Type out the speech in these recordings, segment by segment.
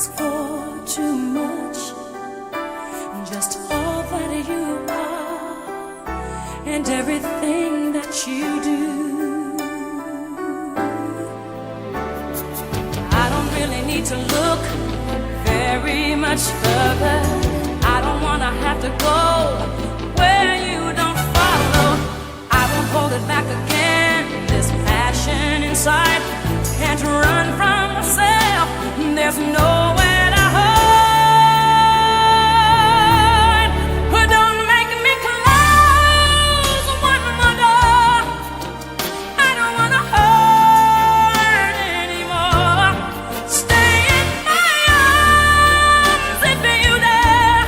ask for too much, just all that you are and everything that you do. I don't really need to look very much further. I don't wanna have to go where you don't follow. I won't hold it back again. This passion inside can't run from myself. There's nowhere to hide. But don't make me close one more door. I don't wanna hurt anymore. Stay in my arms if you dare.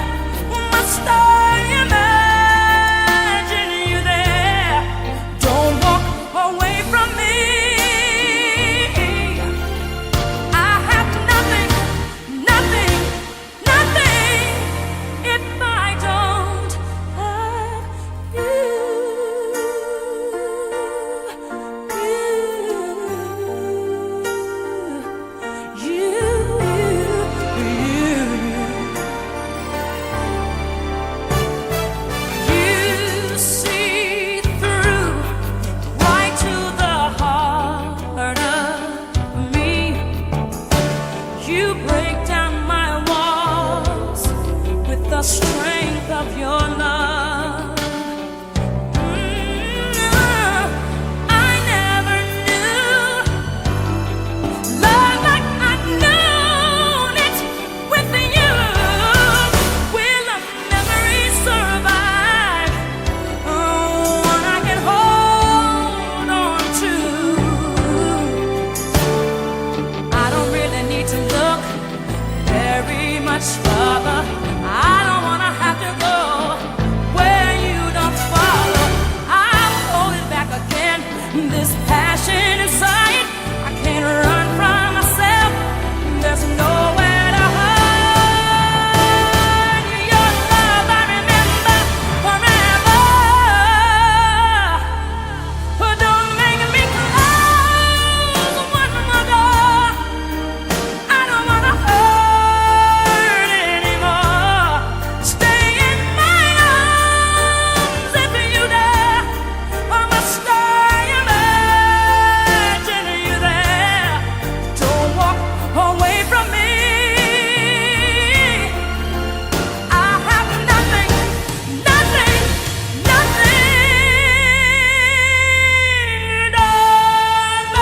Must I imagine you there? Don't walk away from me. I have nothing, nothing, nothing if I don't have you. You see through right to the heart of me. You break down my walls with the strength of your love. I never knew love like I've known it with you. Will a memory survive? Oh, one I can hold on to. I don't really need to look very much further.